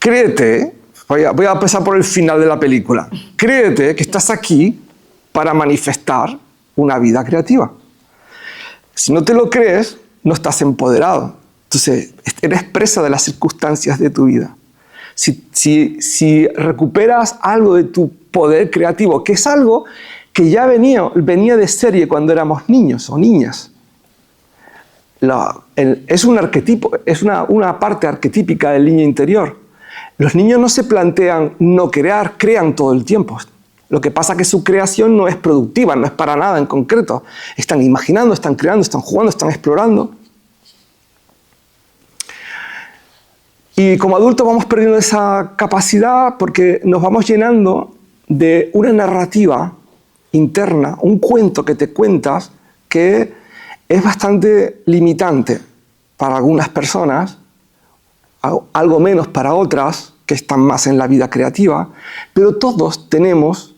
créete, voy a empezar por el final de la película, créete que estás aquí para manifestar una vida creativa. Si no te lo crees, no estás empoderado. Entonces, eres presa de las circunstancias de tu vida. Si recuperas algo de tu poder creativo, que es algo que ya venía de serie cuando éramos niños o niñas. Es un arquetipo, es una parte arquetípica del niño interior. Los niños no se plantean no crear, crean todo el tiempo. Lo que pasa es que su creación no es productiva, no es para nada en concreto. Están imaginando, están creando, están jugando, están explorando. Y como adultos vamos perdiendo esa capacidad porque nos vamos llenando de una narrativa interna, un cuento que te cuentas que es bastante limitante para algunas personas, algo menos para otras que están más en la vida creativa, pero todos tenemos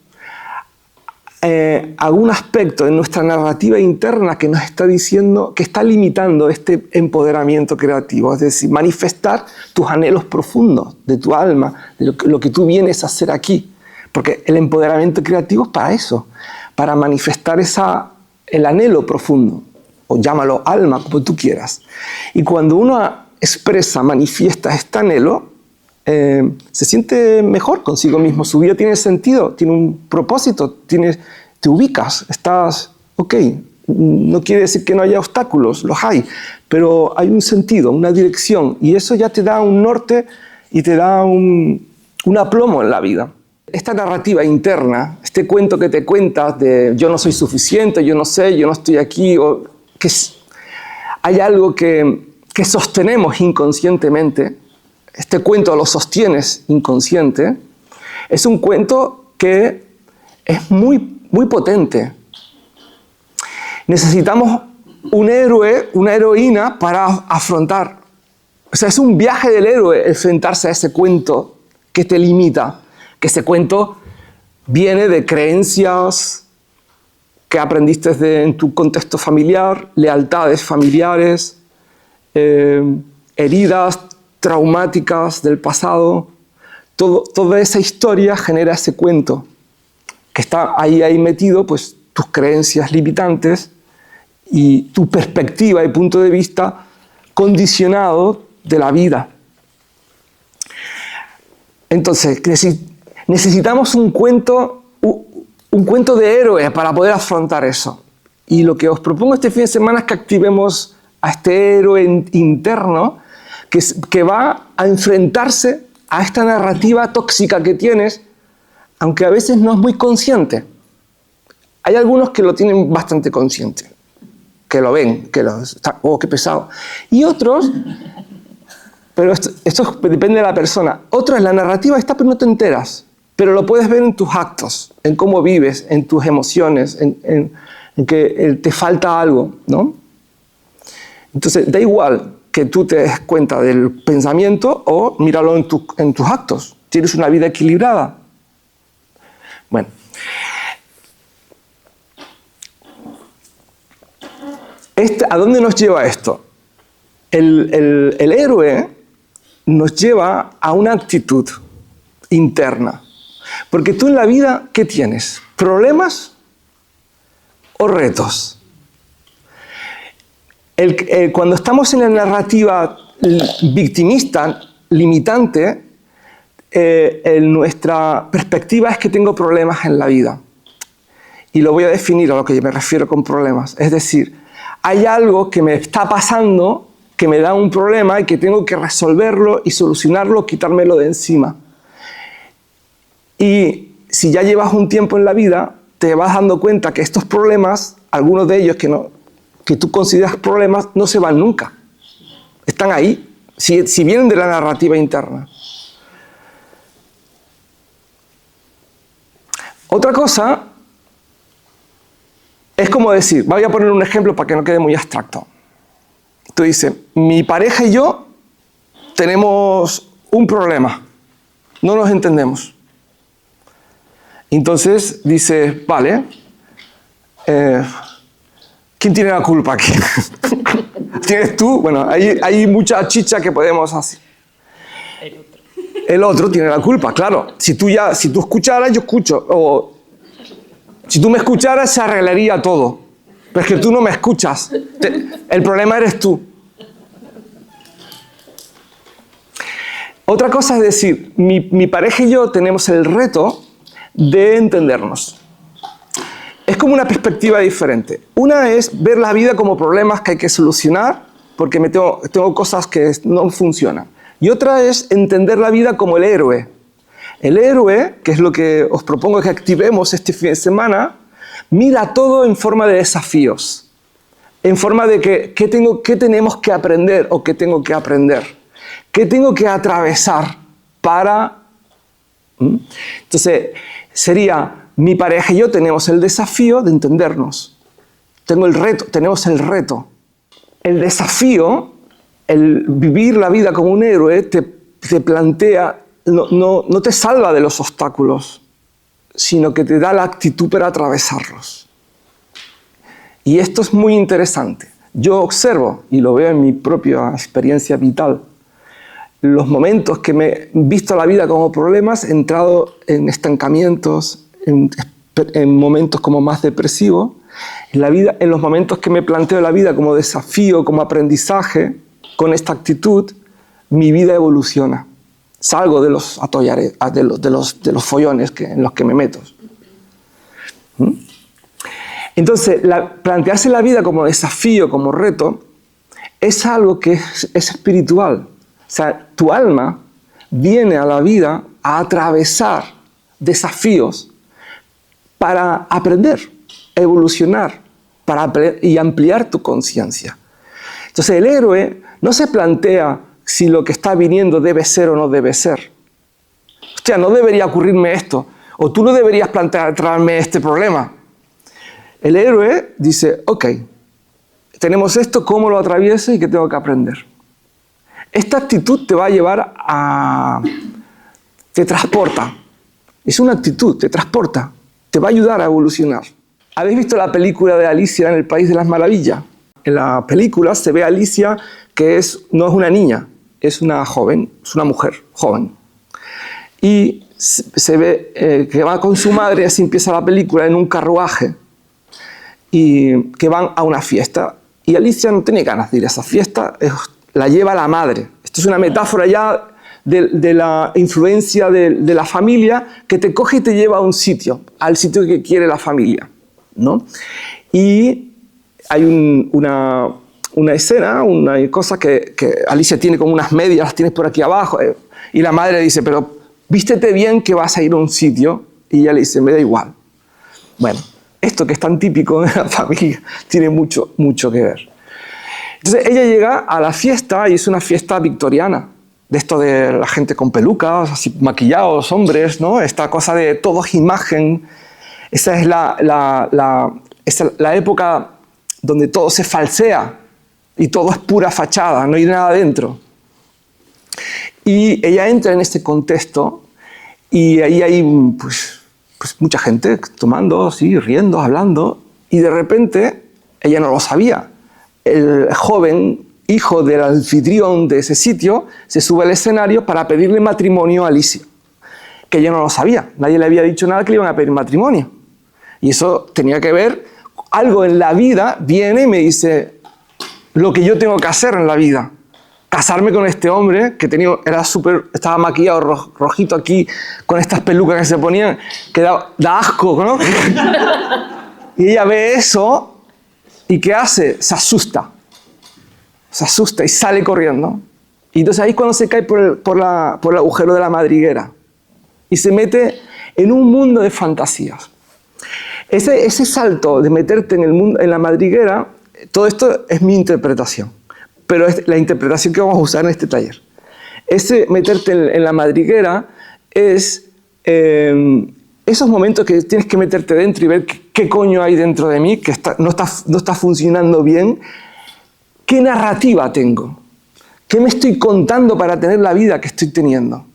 algún aspecto en nuestra narrativa interna que nos está diciendo, que está limitando este empoderamiento creativo, es decir, manifestar tus anhelos profundos de tu alma, de lo que tú vienes a hacer aquí. Porque el empoderamiento creativo es para eso, para manifestar el anhelo profundo, o llámalo alma, como tú quieras. Y cuando uno expresa, manifiesta este anhelo, se siente mejor consigo mismo, su vida tiene sentido, tiene un propósito, te ubicas, estás ok. No quiere decir que no haya obstáculos, los hay, pero hay un sentido, una dirección, y eso ya te da un norte y te da un aplomo en la vida. Esta narrativa interna, este cuento que te cuentas de yo no soy suficiente, yo no sé, yo no estoy aquí, o que hay algo que sostenemos inconscientemente, este cuento lo sostienes inconsciente, es un cuento que es muy, muy potente. Necesitamos un héroe, una heroína para afrontar. O sea, es un viaje del héroe enfrentarse a ese cuento que te limita, que ese cuento viene de creencias que aprendiste en tu contexto familiar, lealtades familiares, heridas traumáticas del pasado. Toda esa historia genera ese cuento que está ahí metido, pues tus creencias limitantes y tu perspectiva y punto de vista condicionado de la vida. Entonces, necesitamos un cuento de héroe para poder afrontar eso. Y lo que os propongo este fin de semana es que activemos a este héroe interno que va a enfrentarse a esta narrativa tóxica que tienes, aunque a veces no es muy consciente. Hay algunos que lo tienen bastante consciente, que lo ven, oh, qué pesado. Y otros, pero esto depende de la persona, otros la narrativa está pero no te enteras, pero lo puedes ver en tus actos, en cómo vives, en tus emociones, en que te falta algo, ¿no? Entonces, da igual que tú te des cuenta del pensamiento o míralo en tus actos. ¿Tienes una vida equilibrada? Bueno. ¿A dónde nos lleva esto? El héroe nos lleva a una actitud interna. Porque tú en la vida, ¿qué tienes? ¿Problemas o retos? Cuando estamos en la narrativa victimista, limitante, nuestra perspectiva es que tengo problemas en la vida. Y lo voy a definir a lo que me refiero con problemas. Es decir, hay algo que me está pasando, que me da un problema y que tengo que resolverlo y solucionarlo, quitármelo de encima. Y si ya llevas un tiempo en la vida, te vas dando cuenta que estos problemas, algunos de ellos que tú consideras problemas, no se van nunca. Están ahí, si vienen de la narrativa interna. Otra cosa es como decir, voy a poner un ejemplo para que no quede muy abstracto. Tú dices, mi pareja y yo tenemos un problema, no nos entendemos. Entonces dices, vale, ¿quién tiene la culpa aquí? ¿Tienes tú? Bueno, hay mucha chicha que podemos hacer. el otro tiene la culpa, claro. Si tú escucharas, yo escucho. O si tú me escucharas, se arreglaría todo. Pero es que tú no me escuchas. El problema eres tú. Otra cosa es decir, mi pareja y yo tenemos el reto de entendernos. Es como una perspectiva diferente. Una es ver la vida como problemas que hay que solucionar porque tengo cosas que no funcionan. Y otra es entender la vida como el héroe. El héroe, que es lo que os propongo que activemos este fin de semana, mira todo en forma de desafíos. En forma de qué tenemos que aprender o qué tengo que aprender. ¿Qué tengo que atravesar para...? Entonces, sería, mi pareja y yo tenemos el desafío de entendernos. Tenemos el reto. El desafío, el vivir la vida como un héroe, te plantea, no te salva de los obstáculos, sino que te da la actitud para atravesarlos. Y esto es muy interesante. Yo observo, y lo veo en mi propia experiencia vital, los momentos que me he visto la vida como problemas, he entrado en estancamientos, en momentos como más depresivos. En los momentos que me planteo la vida como desafío, como aprendizaje, con esta actitud, mi vida evoluciona. Salgo de los atollares, de los follones en los que me meto. Entonces, plantearse la vida como desafío, como reto, es algo que es espiritual. O sea, tu alma viene a la vida a atravesar desafíos para aprender, evolucionar y ampliar tu conciencia. Entonces, el héroe no se plantea si lo que está viniendo debe ser o no debe ser. Hostia, no debería ocurrirme esto. O tú no deberías traerme este problema. El héroe dice, ok, tenemos esto, ¿cómo lo atravieso y qué tengo que aprender? Esta actitud te va a llevar te transporta. Es una actitud, te transporta. Te va a ayudar a evolucionar. ¿Habéis visto la película de Alicia en el País de las Maravillas? En la película se ve a Alicia que no es una niña, es una joven, es una mujer joven. Y se ve que va con su madre, así empieza la película, en un carruaje, y que van a una fiesta. Y Alicia no tiene ganas de ir a esa fiesta, la lleva la madre. Esto es una metáfora ya de la influencia de la familia que te coge y te lleva a un sitio, al sitio que quiere la familia, ¿no? Y hay una escena, una cosa que Alicia tiene como unas medias, las tienes por aquí abajo, y la madre dice, pero vístete bien que vas a ir a un sitio, y ella le dice, me da igual. Bueno, esto que es tan típico de la familia tiene mucho, mucho que ver. Entonces ella llega a la fiesta y es una fiesta victoriana, de esto de la gente con pelucas, así maquillados, hombres, ¿no? Esta cosa de todo es imagen. Esa es la época donde todo se falsea y todo es pura fachada, no hay nada dentro. Y ella entra en este contexto y ahí hay pues mucha gente tomando, así, riendo, hablando, y de repente ella no lo sabía. El joven hijo del anfitrión de ese sitio se sube al escenario para pedirle matrimonio a Alicia, que ella no lo sabía. Nadie le había dicho nada que le iban a pedir matrimonio. Y eso tenía que ver, algo en la vida viene y me dice lo que yo tengo que hacer en la vida. Casarme con este hombre que estaba maquillado rojito aquí, con estas pelucas que se ponían, que da asco, ¿no? Y ella ve eso. ¿Y qué hace? Se asusta y sale corriendo. Y entonces ahí es cuando se cae por el agujero de la madriguera y se mete en un mundo de fantasías. Ese salto de meterte en la madriguera, todo esto es mi interpretación, pero es la interpretación que vamos a usar en este taller. Ese meterte en la madriguera es esos momentos que tienes que meterte dentro y ver qué coño hay dentro de mí, que no está funcionando bien. ¿Qué narrativa tengo? ¿Qué me estoy contando para tener la vida que estoy teniendo?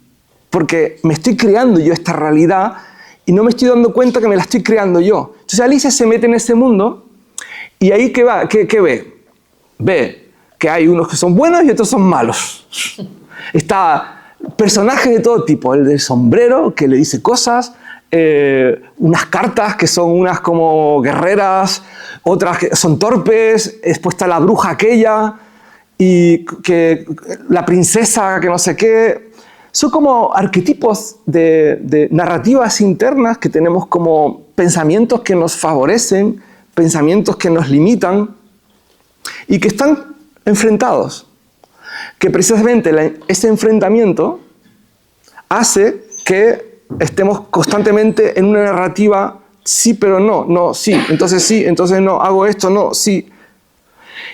Porque me estoy creando yo esta realidad y no me estoy dando cuenta que me la estoy creando yo. Entonces Alicia se mete en ese mundo y ahí ¿qué ve? Ve que hay unos que son buenos y otros son malos. Está personajes de todo tipo, el del sombrero que le dice cosas, unas cartas que son unas como guerreras, otras que son torpes, después está la bruja aquella, y que la princesa que no sé qué. Son como arquetipos de narrativas internas que tenemos como pensamientos que nos favorecen, pensamientos que nos limitan y que están enfrentados. Que precisamente ese enfrentamiento hace que estemos constantemente en una narrativa sí pero no, no, sí, entonces no, hago esto, no, sí.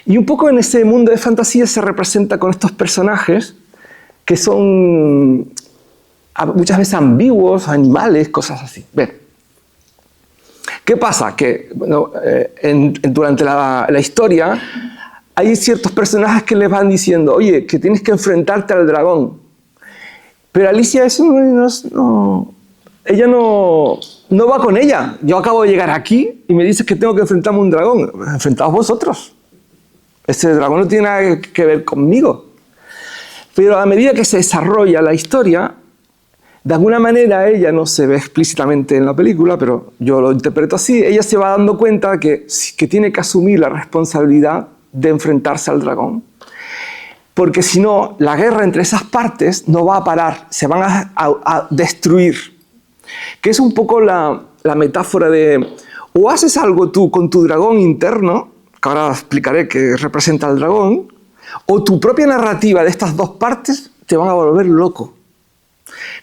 Y un poco en ese mundo de fantasía se representa con estos personajes que son muchas veces ambiguos, animales, cosas así. Bien. ¿Qué pasa? Que bueno, durante la historia hay ciertos personajes que les van diciendo, oye, que tienes que enfrentarte al dragón. Pero Alicia, eso ella no va con ella. Yo acabo de llegar aquí y me dices que tengo que enfrentarme a un dragón. Enfrentaos vosotros. Ese dragón no tiene nada que ver conmigo. Pero a medida que se desarrolla la historia, de alguna manera ella no se ve explícitamente en la película, pero yo lo interpreto así, ella se va dando cuenta que tiene que asumir la responsabilidad de enfrentarse al dragón. Porque si no, la guerra entre esas partes no va a parar, se van a destruir. Que es un poco la metáfora de, o haces algo tú con tu dragón interno, que ahora explicaré qué representa el dragón, o tu propia narrativa de estas dos partes te van a volver loco.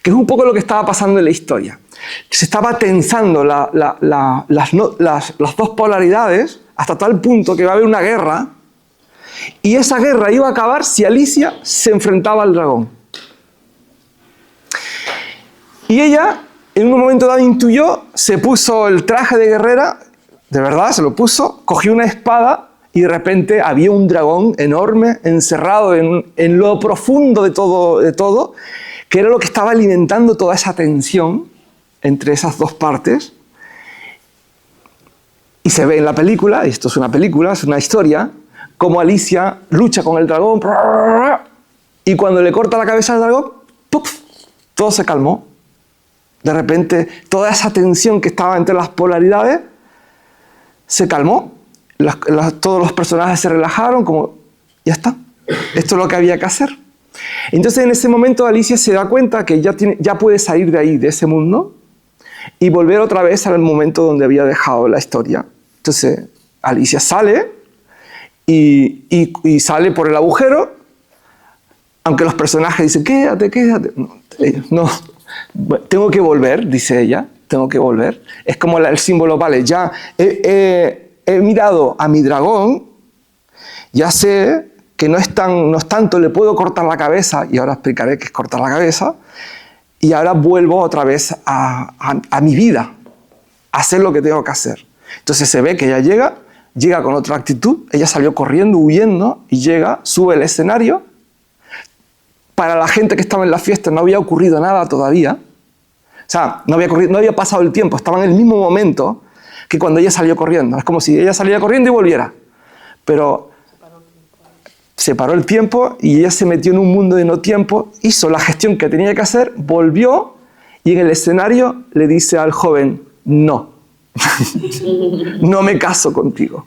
Que es un poco lo que estaba pasando en la historia. Se estaba tensando las dos polaridades hasta tal punto que va a haber una guerra, y esa guerra iba a acabar si Alicia se enfrentaba al dragón. Y ella, en un momento dado, intuyó, se puso el traje de guerrera, de verdad, se lo puso, cogió una espada y de repente había un dragón enorme encerrado en lo profundo de todo, que era lo que estaba alimentando toda esa tensión entre esas dos partes. Y se ve en la película, y esto es una película, es una historia, cómo Alicia lucha con el dragón y cuando le corta la cabeza al dragón, ¡puf!, todo se calmó. De repente, toda esa tensión que estaba entre las polaridades se calmó. Todos los personajes se relajaron, como, ya está, esto es lo que había que hacer. Entonces, en ese momento, Alicia se da cuenta que ya puede salir de ahí, de ese mundo, y volver otra vez al momento donde había dejado la historia. Entonces, Alicia sale y sale por el agujero, aunque los personajes dicen, quédate. No, tengo que volver, dice ella, tengo que volver. Es como el símbolo, vale, ya he mirado a mi dragón, ya sé que no es tanto, le puedo cortar la cabeza, y ahora explicaré qué es cortar la cabeza, y ahora vuelvo otra vez a mi vida, a hacer lo que tengo que hacer. Entonces se ve que ella llega con otra actitud, ella salió corriendo, huyendo, y llega, sube al escenario. Para la gente que estaba en la fiesta no había ocurrido nada todavía. O sea, no había pasado el tiempo, estaba en el mismo momento que cuando ella salió corriendo. Es como si ella saliera corriendo y volviera. Pero se paró el tiempo y ella se metió en un mundo de no tiempo, hizo la gestión que tenía que hacer, volvió y en el escenario le dice al joven, no, no me caso contigo.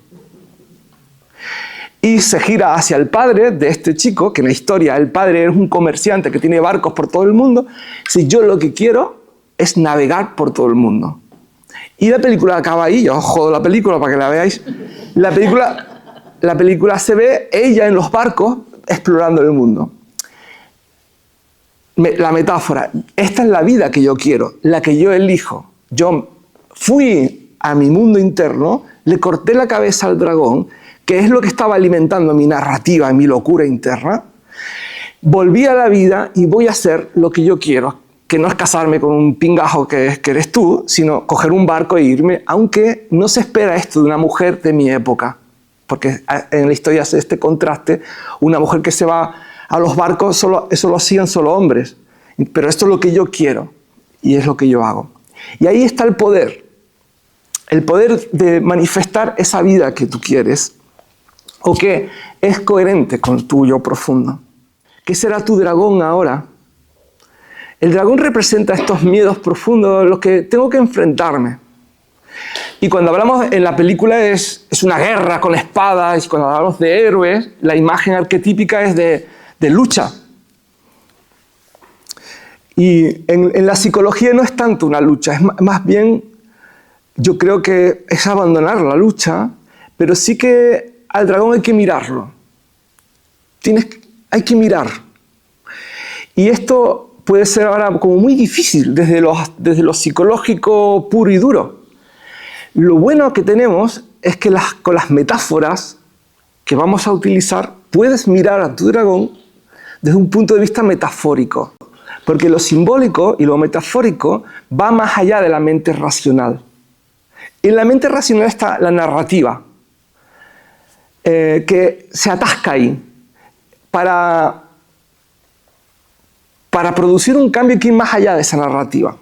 Y se gira hacia el padre de este chico, que en la historia el padre es un comerciante que tiene barcos por todo el mundo. Dice, yo lo que quiero es navegar por todo el mundo. Y la película acaba ahí, yo os jodo la película para que la veáis. La película se ve ella en los barcos explorando el mundo. La metáfora, esta es la vida que yo quiero, la que yo elijo. Yo fui a mi mundo interno, le corté la cabeza al dragón, que es lo que estaba alimentando mi narrativa, mi locura interna. Volví a la vida y voy a hacer lo que yo quiero, que no es casarme con un pingajo que eres tú, sino coger un barco e irme, aunque no se espera esto de una mujer de mi época, porque en la historia hace este contraste, una mujer que se va a los barcos, eso lo hacían solo hombres, pero esto es lo que yo quiero y es lo que yo hago. Y ahí está el poder de manifestar esa vida que tú quieres, o que es coherente con tu yo profundo. ¿Qué será tu dragón ahora? El dragón representa estos miedos profundos a los que tengo que enfrentarme. Y cuando hablamos en la película es una guerra con espadas, y cuando hablamos de héroes, la imagen arquetípica es de lucha. Y en la psicología no es tanto una lucha, es más bien, yo creo que es abandonar la lucha, pero sí que al dragón hay que mirarlo. Hay que mirar. Y esto puede ser ahora como muy difícil desde lo psicológico puro y duro. Lo bueno que tenemos es que con las metáforas que vamos a utilizar, puedes mirar a tu dragón desde un punto de vista metafórico. Porque lo simbólico y lo metafórico va más allá de la mente racional. En la mente racional está la narrativa, que se atasca ahí para producir un cambio que ir más allá de esa narrativa.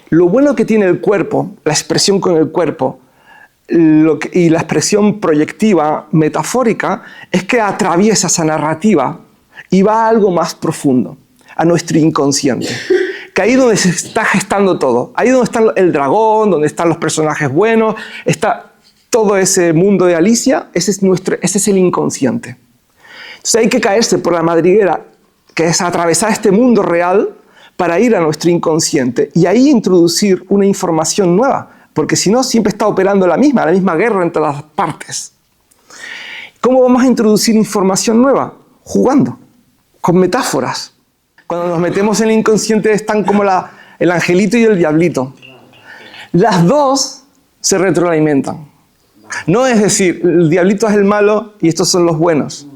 Lo bueno que tiene el cuerpo, la expresión con el cuerpo y la expresión proyectiva, metafórica, es que atraviesa esa narrativa y va a algo más profundo, a nuestro inconsciente. Que ahí es donde se está gestando todo. Ahí donde está el dragón, donde están los personajes buenos, está todo ese mundo de Alicia, ese es el inconsciente. Entonces hay que caerse por la madriguera, que es atravesar este mundo real para ir a nuestro inconsciente y ahí introducir una información nueva, porque si no siempre está operando la misma guerra entre las partes. ¿Cómo vamos a introducir información nueva? Jugando, con metáforas. Cuando nos metemos en el inconsciente están como el angelito y el diablito. Las dos se retroalimentan. No es decir, el diablito es el malo y estos son los buenos.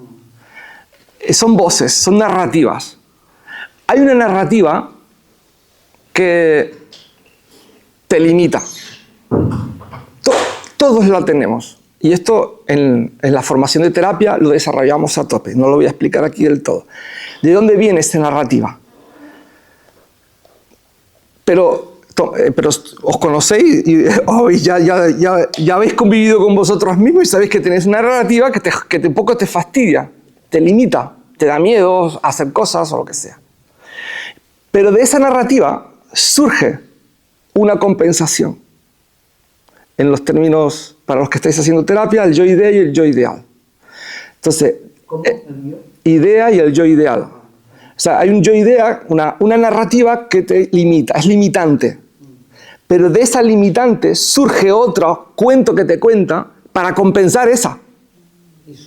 Son voces, son narrativas. Hay una narrativa que te limita. Todos la tenemos. Y esto en la formación de terapia lo desarrollamos a tope. No lo voy a explicar aquí del todo. ¿De dónde viene esta narrativa? Pero os conocéis y ya habéis convivido con vosotros mismos y sabéis que tenéis una narrativa que un poco te fastidia, te limita, te da miedo a hacer cosas o lo que sea. Pero de esa narrativa surge una compensación. En los términos, para los que estáis haciendo terapia, el yo idea y el yo ideal. Entonces, idea y el yo ideal. O sea, hay un yo idea, una narrativa que te limita, es limitante. Pero de esa limitante surge otro cuento que te cuenta para compensar esa. Y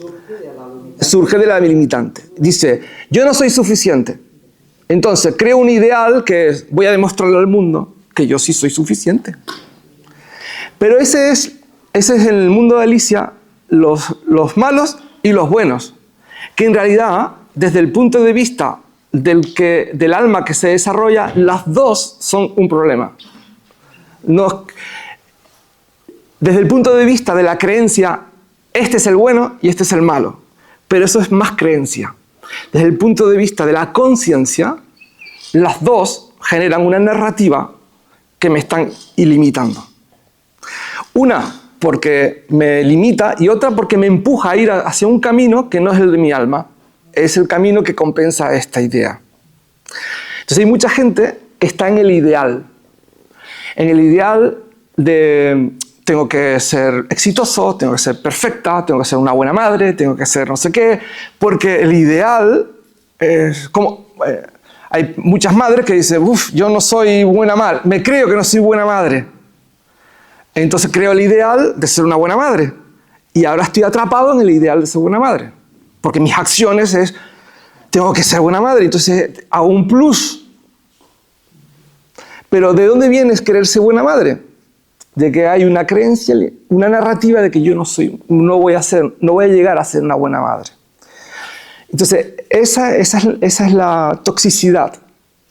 surge de la limitante. Dice, yo no soy suficiente. Entonces, creo un ideal que es, voy a demostrarle al mundo que yo sí soy suficiente. Pero ese es en el mundo de Alicia los malos y los buenos. Que en realidad, desde el punto de vista del alma que se desarrolla, las dos son un problema. Desde el punto de vista de la creencia, este es el bueno y este es el malo. Pero eso es más creencia. Desde el punto de vista de la conciencia, las dos generan una narrativa que me están ilimitando. Una porque me limita y otra porque me empuja a ir hacia un camino que no es el de mi alma. Es el camino que compensa esta idea. Entonces hay mucha gente que está en el ideal. En el ideal de tengo que ser exitoso, tengo que ser perfecta, tengo que ser una buena madre, tengo que ser no sé qué, porque el ideal es como... hay muchas madres que dicen, yo no soy buena madre, me creo que no soy buena madre. Entonces creo el ideal de ser una buena madre. Y ahora estoy atrapado en el ideal de ser buena madre. Porque mis acciones es, tengo que ser buena madre, entonces hago un plus. Pero ¿de dónde viene querer ser buena madre? De que hay una creencia, una narrativa de que yo no voy a llegar a ser una buena madre. Entonces, esa es la toxicidad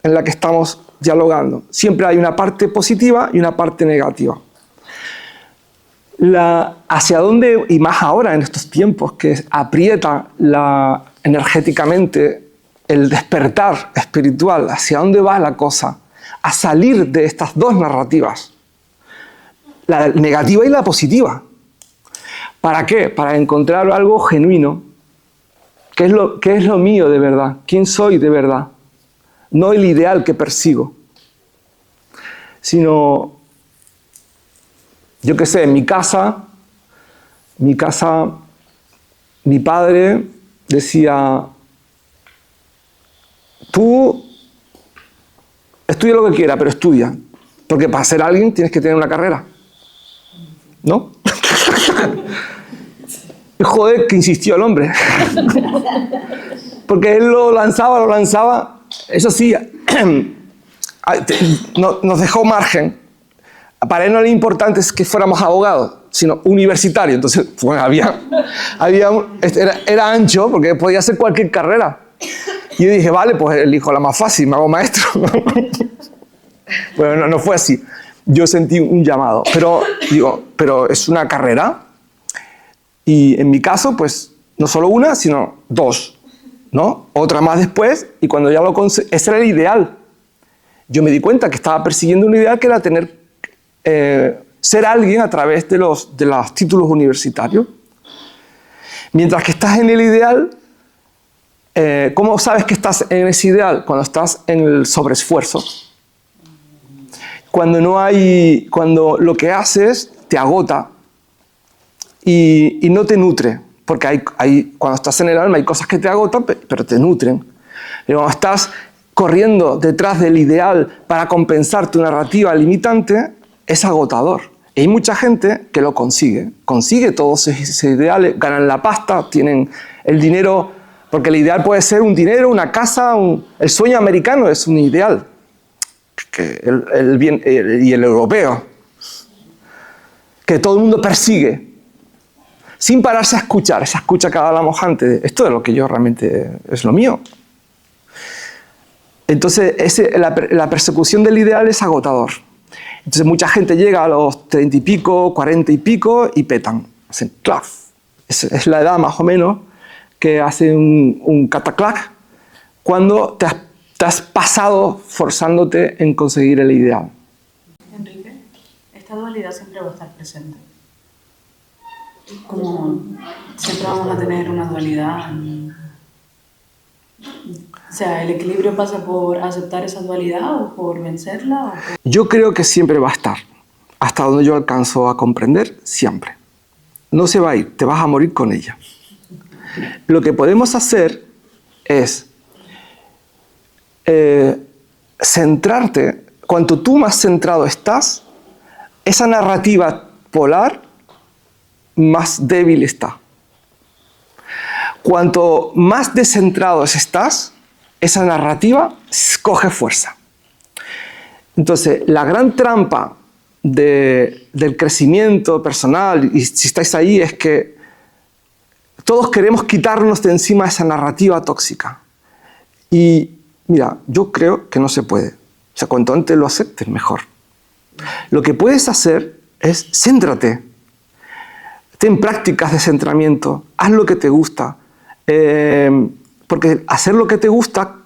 en la que estamos dialogando. Siempre hay una parte positiva y una parte negativa. Hacia dónde, y más ahora en estos tiempos que aprieta energéticamente el despertar espiritual, hacia dónde va la cosa, a salir de estas dos narrativas, la negativa y la positiva. ¿Para qué? Para encontrar algo genuino. ¿Qué es lo mío de verdad? ¿Quién soy de verdad? no el ideal que persigo, sino, yo qué sé, en mi casa, mi padre decía, tú estudia lo que quieras, pero estudia, porque para ser alguien tienes que tener una carrera, ¿no? Y joder, que insistió el hombre. Porque él lo lanzaba. Eso sí, nos dejó margen. Para él no era importante es que fuéramos abogados, sino universitarios. Entonces, bueno, era ancho porque podía hacer cualquier carrera. Y yo dije, vale, pues elijo la más fácil, me hago maestro. Bueno, no fue así. Yo sentí un llamado. Pero es una carrera. Y en mi caso, pues, no solo una, sino dos, ¿no? Otra más después, y cuando ya lo conseguí, ese era el ideal. Yo me di cuenta que estaba persiguiendo un ideal que era ser alguien a través de los títulos universitarios. Mientras que estás en el ideal, ¿cómo sabes que estás en ese ideal? Cuando estás en el sobreesfuerzo. Cuando lo que haces te agota y no te nutre. Porque cuando estás en el alma hay cosas que te agotan, pero te nutren. Pero cuando estás corriendo detrás del ideal para compensar tu narrativa limitante, es agotador. Y hay mucha gente que lo consigue todos esos ideales, ganan la pasta, tienen el dinero, porque el ideal puede ser un dinero, una casa, el sueño americano es un ideal, y el europeo, que todo el mundo persigue, sin pararse a escuchar, esa escucha que hablamos antes, esto es lo que yo realmente, es lo mío. Entonces, la persecución del ideal es agotador. Entonces, mucha gente llega a los 30 y pico, 40 y pico y petan. Hacen clac. Es la edad más o menos que hace un cataclac cuando te has pasado forzándote en conseguir el ideal. Enrique, esta dualidad siempre va a estar presente. Como siempre vamos a tener una dualidad. O sea, ¿el equilibrio pasa por aceptar esa dualidad o por vencerla? Yo creo que siempre va a estar. Hasta donde yo alcanzo a comprender, siempre. No se va a ir, te vas a morir con ella. Lo que podemos hacer es centrarte. Cuanto tú más centrado estás, esa narrativa polar más débil está. Cuanto más descentrados estás, esa narrativa coge fuerza. Entonces, la gran trampa del crecimiento personal, y si estáis ahí, es que todos queremos quitarnos de encima esa narrativa tóxica. Y mira, yo creo que no se puede. O sea, cuanto antes lo aceptes, mejor. Lo que puedes hacer es céntrate. Ten prácticas de centramiento. Haz lo que te gusta. Porque hacer lo que te gusta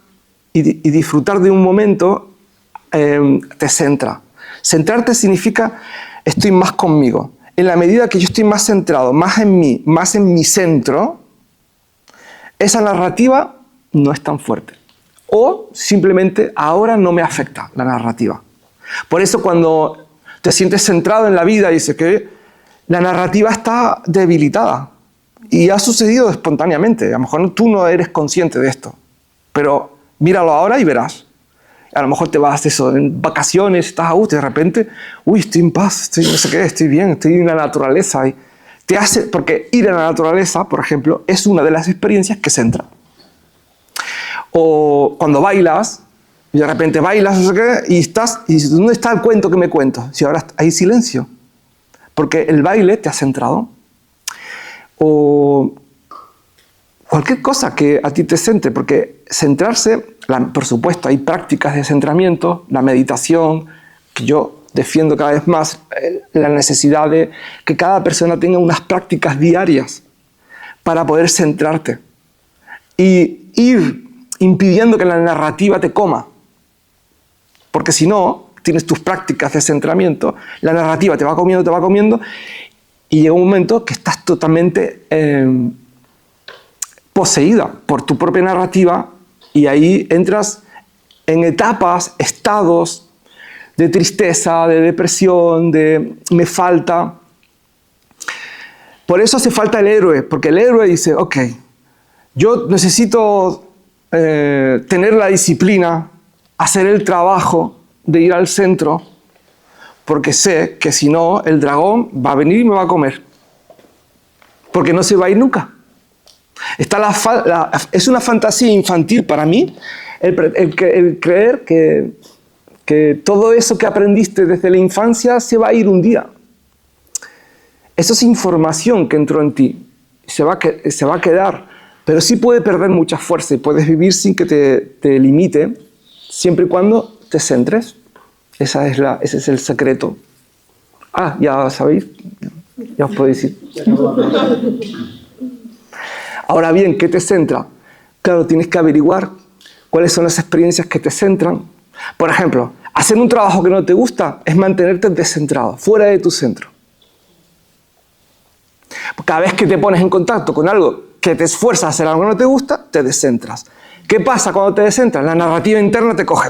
y disfrutar de un momento te centra. Centrarte significa estoy más conmigo. En la medida que yo estoy más centrado, más en mí, más en mi centro, esa narrativa no es tan fuerte. O simplemente ahora no me afecta la narrativa. Por eso cuando te sientes centrado en la vida y dices que la narrativa está debilitada. Y ha sucedido espontáneamente. A lo mejor tú no eres consciente de esto. Pero míralo ahora y verás. A lo mejor te vas en vacaciones, estás a gusto y de repente, estoy en paz, estoy no sé qué, estoy bien, estoy en la naturaleza. Y porque ir a la naturaleza, por ejemplo, es una de las experiencias que centra. O cuando bailas, y de repente bailas, no sé qué, y dices, ¿dónde está el cuento que me cuento? Si ahora hay silencio. Porque el baile te ha centrado. O cualquier cosa que a ti te centre, porque centrarse, por supuesto, hay prácticas de centramiento, la meditación, que yo defiendo cada vez más la necesidad de que cada persona tenga unas prácticas diarias para poder centrarte y ir impidiendo que la narrativa te coma. Porque si no, tienes tus prácticas de centramiento, la narrativa te va comiendo, y llega un momento que estás totalmente poseída por tu propia narrativa y ahí entras en etapas, estados de tristeza, de depresión, de me falta. Por eso hace falta el héroe, porque el héroe dice, ok, yo necesito tener la disciplina, hacer el trabajo de ir al centro, porque sé que si no, el dragón va a venir y me va a comer. Porque no se va a ir nunca. Es una fantasía infantil para mí el creer que todo eso que aprendiste desde la infancia se va a ir un día. Eso es información que entró en ti. Se va a quedar, pero sí puede perder mucha fuerza y puedes vivir sin que te limite, siempre y cuando te centres. Ese es el secreto. Ah, ya sabéis, ya os puedo decir. Ahora bien, ¿qué te centra? Claro, tienes que averiguar cuáles son las experiencias que te centran. Por ejemplo, hacer un trabajo que no te gusta es mantenerte descentrado, fuera de tu centro. Cada vez que te pones en contacto con algo que te esfuerza a hacer algo que no te gusta, te descentras. ¿Qué pasa cuando te descentras? La narrativa interna te coge,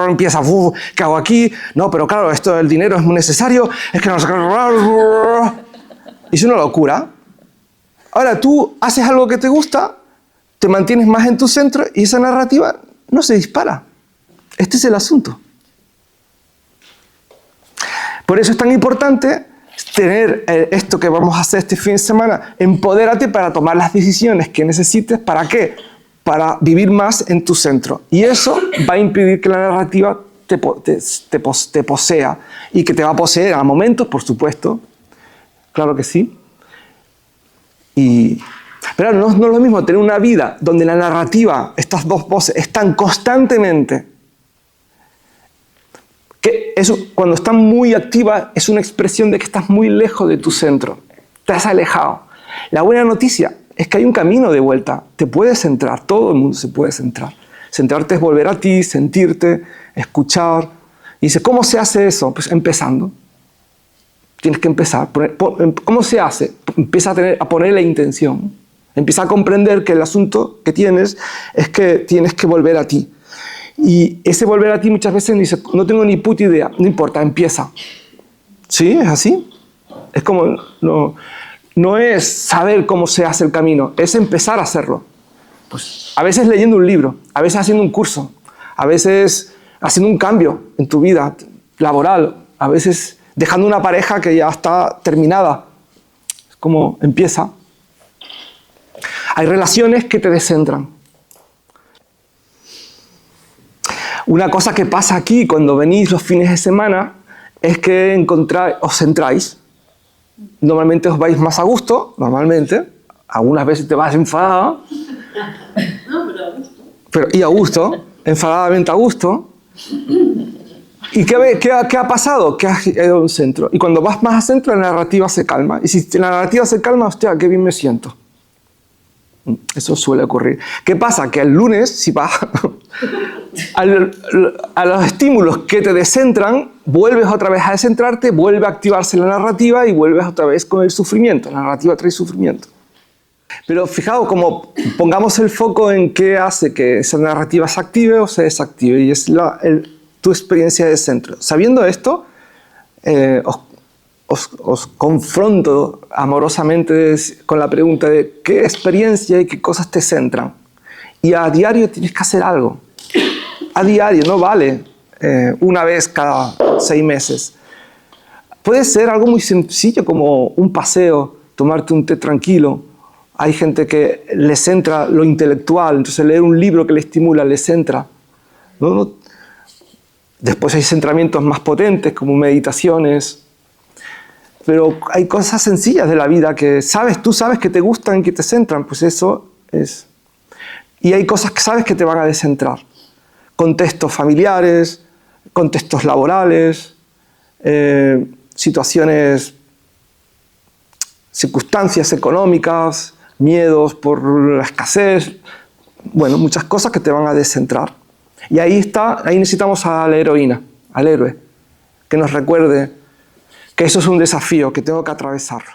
empieza, ¿qué hago aquí? No, pero claro, esto del dinero es muy necesario, es que no sé qué. Y es una locura. Ahora tú haces algo que te gusta, te mantienes más en tu centro y esa narrativa no se dispara. Este es el asunto. Por eso es tan importante tener esto que vamos a hacer este fin de semana. Empodérate para tomar las decisiones que necesites. ¿Para qué? Para vivir más en tu centro. Y eso va a impedir que la narrativa te posea. Y que te va a poseer a momentos, por supuesto. Claro que sí. Pero no es lo mismo tener una vida donde la narrativa, estas dos voces, están constantemente. Que eso, cuando están muy activas, es una expresión de que estás muy lejos de tu centro. Te has alejado. La buena noticia es que hay un camino de vuelta. Te puedes centrar, todo el mundo se puede centrar. Centrarte es volver a ti, sentirte, escuchar. Y dice, ¿cómo se hace eso? Pues empezando. Tienes que empezar. ¿Cómo se hace? Empieza a poner la intención. Empieza a comprender que el asunto que tienes es que tienes que volver a ti. Y ese volver a ti muchas veces dice, no tengo ni puta idea. No importa, empieza. ¿Sí? ¿Es así? Es como, no es saber cómo se hace el camino, es empezar a hacerlo. Pues, a veces leyendo un libro, a veces haciendo un curso, a veces haciendo un cambio en tu vida laboral, a veces dejando una pareja que ya está terminada. Es como empieza. Hay relaciones que te descentran. Una cosa que pasa aquí cuando venís los fines de semana es que os centráis. Normalmente os vais más a gusto, normalmente. Algunas veces te vas enfadado. No, pero a gusto. Y a gusto, enfadadamente a gusto. ¿Y qué ha pasado? Que has ido a un centro. Y cuando vas más a centro, la narrativa se calma. Y si la narrativa se calma, hostia, qué bien me siento. Eso suele ocurrir. ¿Qué pasa? Que el lunes, si vas a los estímulos que te descentran, vuelves otra vez a descentrarte, vuelve a activarse la narrativa y vuelves otra vez con el sufrimiento. La narrativa trae sufrimiento. Pero fijaos, como pongamos el foco en qué hace que esa narrativa se active o se desactive, y es tu experiencia de centro. Sabiendo esto, os confronto amorosamente con la pregunta de qué experiencia y qué cosas te centran. Y a diario tienes que hacer algo. A diario, no vale una vez cada 6 meses. Puede ser algo muy sencillo como un paseo, tomarte un té tranquilo. Hay gente que le centra lo intelectual, entonces leer un libro que le estimula, le centra. ¿No? Después hay centramientos más potentes como meditaciones. Pero hay cosas sencillas de la vida que tú sabes que te gustan y que te centran, pues eso es. Y hay cosas que sabes que te van a descentrar. Contextos familiares, contextos laborales, circunstancias económicas, miedos por la escasez, bueno, muchas cosas que te van a descentrar. Y ahí necesitamos a la heroína, al héroe, que nos recuerde que eso es un desafío, que tengo que atravesarlo.